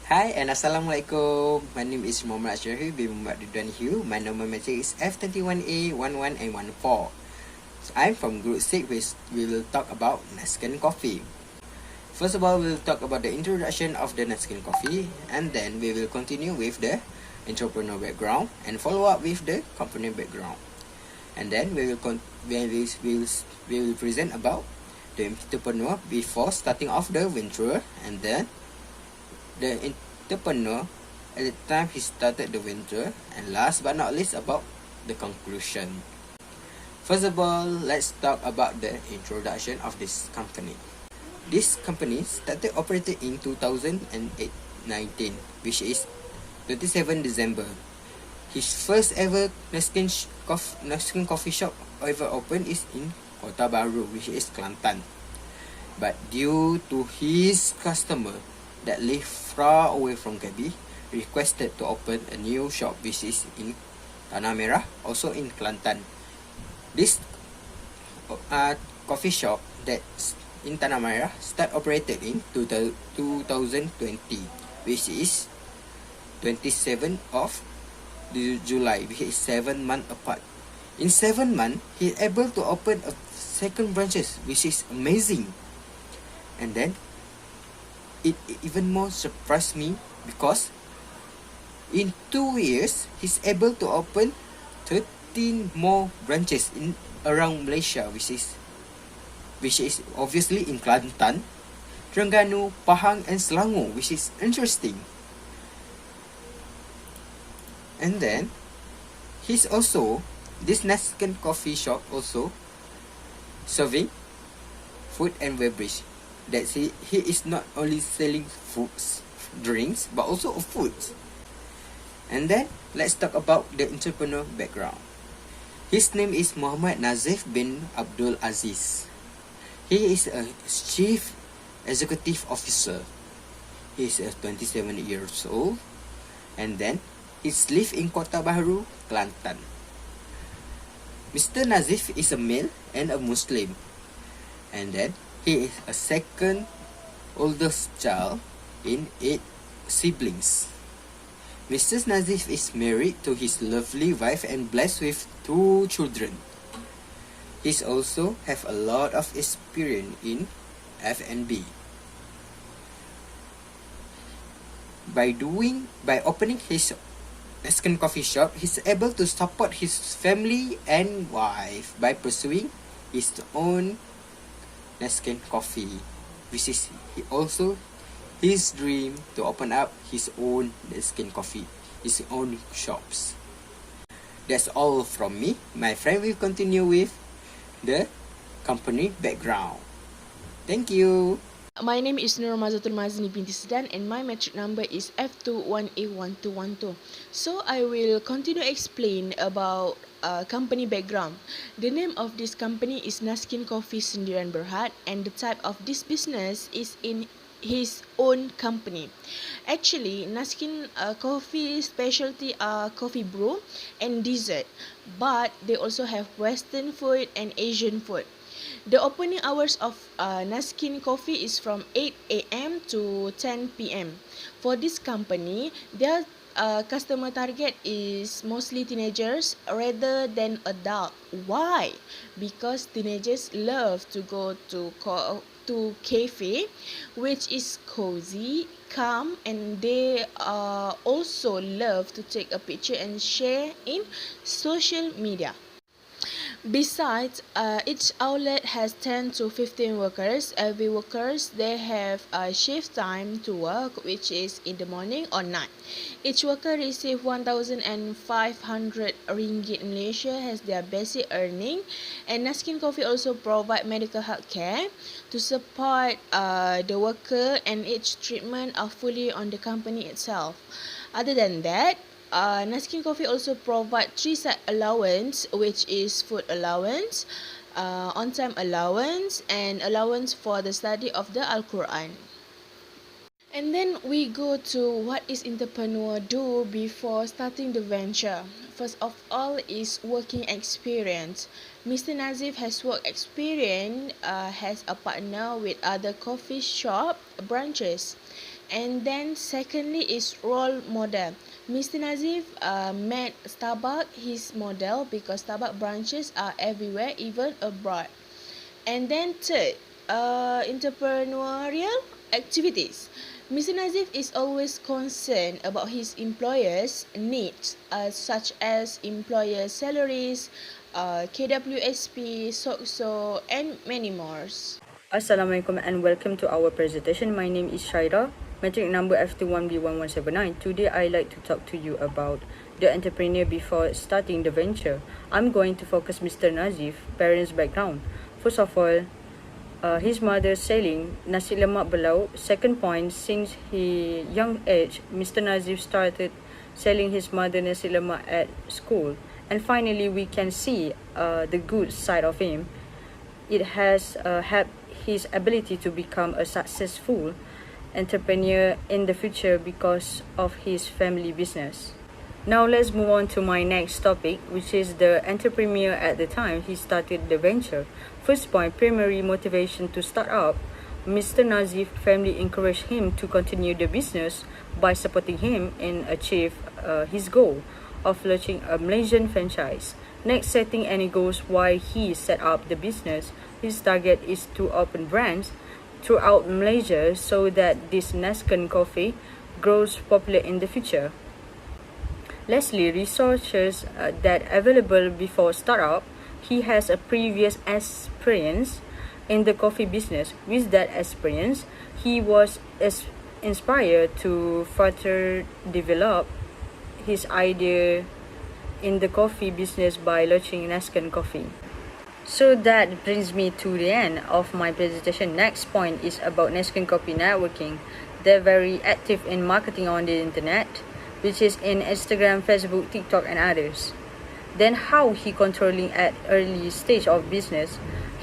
Hi and Assalamualaikum. My name is Muhammad Ashraf bin Muhammad Ridwan Hiu. My number matric is F21A 11 and 14. So I'm from Group 6, which we will talk about Nasken Coffee. First of all, we'll talk about the introduction of the Nasken Coffee, and then we will continue with the entrepreneurial background and follow up with the company background. And then we will present about the entrepreneur before starting off the venture, and then the entrepreneur at the time he started the venture, and last but not least about the conclusion. First of all, let's talk about the introduction of this company. This company started operating in 2019, which is 27 December. His first ever Nasken Coffee shop ever opened is in Kota Baru, which is Kelantan. But due to his customer that live far away from KB, requested to open a new shop which is in Tanah Merah, also in Kelantan. This coffee shop that's in Tanah Merah start operated in 2020, which is 27 of July, which is 7 months apart. In 7 months, he able to open a second branches, which is amazing. And then it even more surprised me because in 2 years he's able to open 13 more branches in around Malaysia, which is obviously in Kelantan, Terengganu, Pahang and Selangor, which is interesting. And then he's also, this Nasken Coffee shop also serving food and beverage. That's it. He is not only selling foods, drinks, but also foods. And then let's talk about the entrepreneur background. His name is Muhammad Nazif bin Abdul Aziz. He is a chief executive officer. He is 27 years old, and then he lives in Kota Baru, Kelantan. Mr. Nazif is a male and a Muslim, and then he is a second oldest child in 8 siblings. Mr. Nazif is married to his lovely wife and blessed with 2 children. He also have a lot of experience in F&B. By opening his Nasken Coffee shop, he's able to support his family and wife by pursuing his own Nasken Coffee, which is also his dream to open up his own Nasken Coffee, his own shops. That's all from me. My friend will continue with the company background. Thank you. My name is Nur Mazatul Mazni binti Sedan and my metric number is F21A1212. So I will continue explain about company background. The name of this company is Nasken Coffee Sendirian Berhad, and the type of this business is in his own company. Actually, Nasken Coffee specialty are coffee brew and dessert, but they also have Western food and Asian food. The opening hours of Nasken Coffee is from 8 a.m. to 10 p.m. For this company, their customer target is mostly teenagers rather than adult. Why? Because teenagers love to go to cafe, which is cozy, calm, and they also love to take a picture and share in social media. Besides, each outlet has 10 to 15 workers. Every workers they have a shift time to work, which is in the morning or night. Each worker receive 1,500 ringgit Malaysia as their basic earning. And Nasken Coffee also provide medical health care to support the worker, and each treatment are fully on the company itself. Other than that, Nasken Coffee also provide 3 side allowance, which is food allowance, on-time allowance, and allowance for the study of the Al-Quran. And then we go to what is entrepreneur do before starting the venture. First of all is working experience. Mr. Nazif has work experience as a partner with other coffee shop branches. And then secondly is role model. Mr. Nazif made Starbucks his model because Starbucks branches are everywhere, even abroad. And then third, entrepreneurial activities. Mr. Nazif is always concerned about his employers' needs, such as employer salaries, KWSP, SOCSO, and many more. Assalamualaikum and welcome to our presentation. My name is Shaira, metric number F21B1179. Today I like to talk to you about the entrepreneur before starting the venture. I'm going to focus Mr. Nazif, parents' background. First of all, his mother selling nasi lemak belau. Second point, since his young age, Mr. Nazif started selling his mother nasi lemak at school. And finally, we can see the good side of him. It has helped his ability to become a successful entrepreneur in the future because of his family business. Now let's move on to my next topic, which is the entrepreneur at the time he started the venture. First point, primary motivation to start up. Mr. Nazif family encouraged him to continue the business by supporting him and achieve his goal of launching a Malaysian franchise. Next, setting any goals why he set up the business. His target is to open brands throughout Malaysia so that this Nasken Coffee grows popular in the future. Lastly, resources that available before startup. He has a previous experience in the coffee business. With that experience, he was inspired to further develop his idea in the coffee business by launching Nasken Coffee. So that brings me to the end of my presentation. Next point is about Nasken Coffee networking. They're very active in marketing on the internet, which is in Instagram, Facebook, TikTok, and others. Then how he controlling at early stage of business.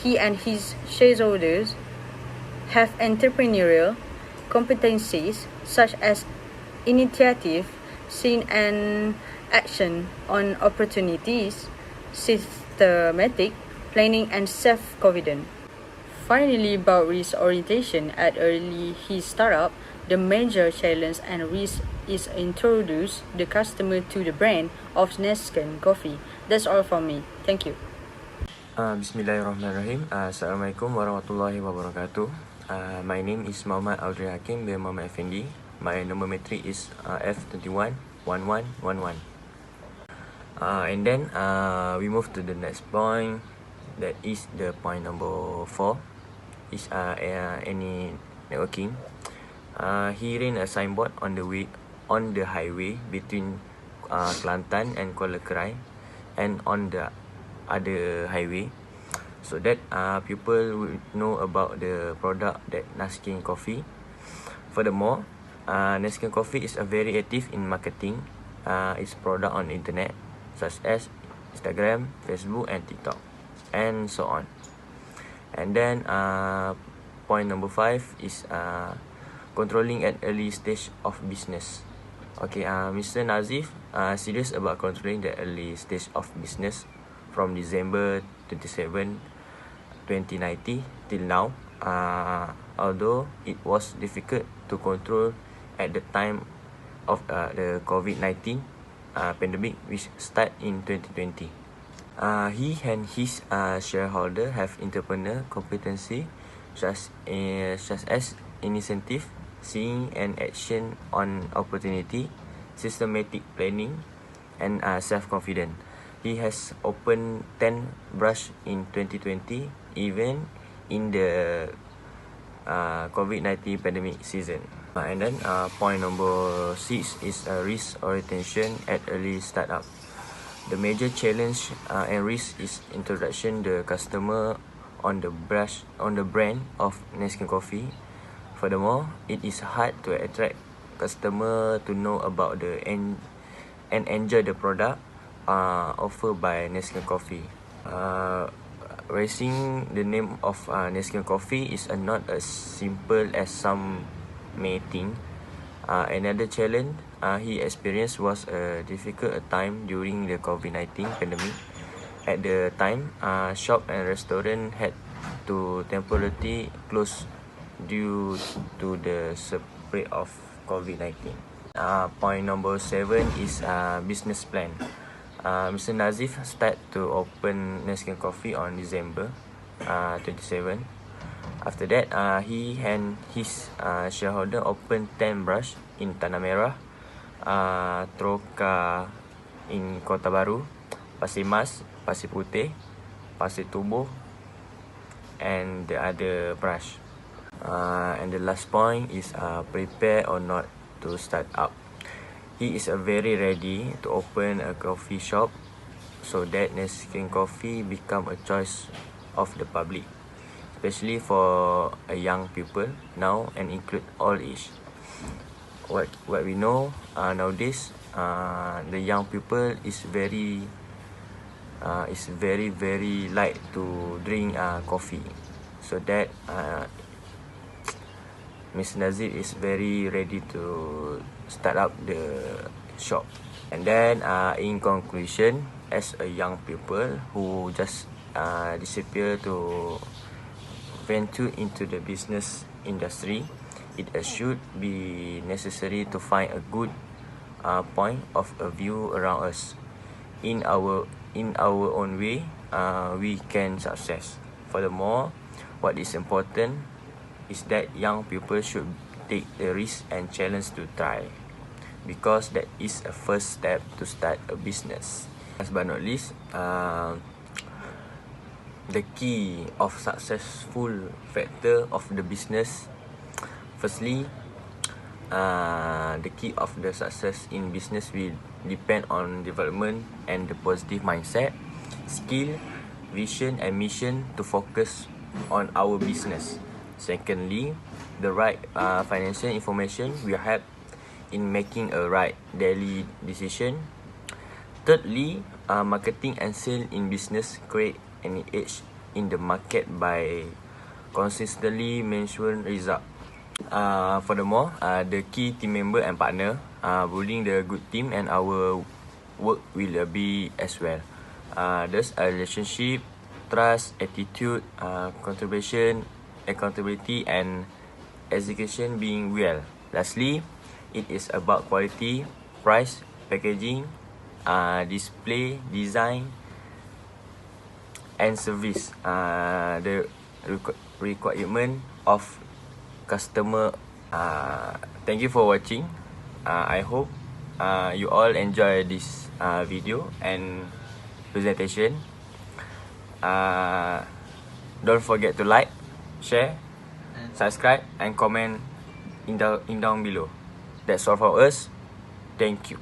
He and his shareholders have entrepreneurial competencies such as initiative, seen and action on opportunities, systematic planning, and self-confidence. Finally, about risk orientation at early his startup, the major challenge and risk is introduce the customer to the brand of Nasken Coffee. That's all from me. Thank you. Bismillahirrahmanirrahim. Assalamualaikum warahmatullahi wabarakatuh. My name is Muhammad Audrey Hakim bin Muhammad Effendi. My number matric is F211111. And then we move to the next point. That is the point number 4. Is any networking. He ran a signboard on the highway between Kelantan and Kuala Krai, and on the other highway, so that people will know about the product that Nasken Coffee. Furthermore, Nasken Coffee is very active in marketing its product on internet, such as Instagram, Facebook, and TikTok, and so on. And then point number 5 is controlling at early stage of business. Okay, Mr. Nazif serious about controlling the early stage of business from December 27, 2019 till now. Although it was difficult to control at the time of the COVID-19 pandemic, which started in 2020. He and his shareholder have entrepreneur competency such as initiative, seeing and action on opportunity, systematic planning, and self-confidence. He has opened 10 branches in 2020, even in the COVID-19 pandemic season. And then point number 6 is risk orientation at early startup. The major challenge and risk is introduction the customer on the brand of Nasken Coffee. Furthermore, it is hard to attract customer to know about and enjoy the product offered by Nasken Coffee. Raising the name of Nasken Coffee is not as simple as some may think. Another challenge he experienced was a difficult time during the COVID-19 pandemic. At the time, shop and restaurant had to temporarily close due to the outbreak of COVID-19. Point number 7 is business plan. Mr. Nazif start to open Nasken Coffee on December 27. After that, he and his shareholder opened 10 branch in Tanah Merah, Troka in Kota Baru, Pasir Mas, Pasir Putih, Pasir Tubuh, and the other branch. And the last point is prepare or not to start up. He is very ready to open a coffee shop so that Nasken Coffee become a choice of the public, especially for a young people now and include all age. What we know nowadays, the young people is very like to drink coffee, so that Mr. Nazir is very ready to start up the shop. And then in conclusion, as a young people who just disappear to venture into the business industry, it should be necessary to find a good point of a view around us. In our own way, we can success. Furthermore, what is important is that young people should take the risk and challenge to try, because that is a first step to start a business. Last but not least, the key of successful factor of the business. Firstly, the key of the success in business will depend on development and the positive mindset, skill, vision and mission to focus on our business. Secondly, the right financial information will help in making a right daily decision. Thirdly, marketing and sale in business create an edge in the market by consistently mention result. Furthermore, the key team member and partner, building the good team and our work will be as well. There's a relationship, trust, attitude, contribution, accountability and execution being well. Lastly, it is about quality, price, packaging, display, design and service. The requirement of customer. Thank you for watching. I hope you all enjoy this video and presentation. Don't forget to like, share, subscribe and comment in down below. That's all for us. Thank you.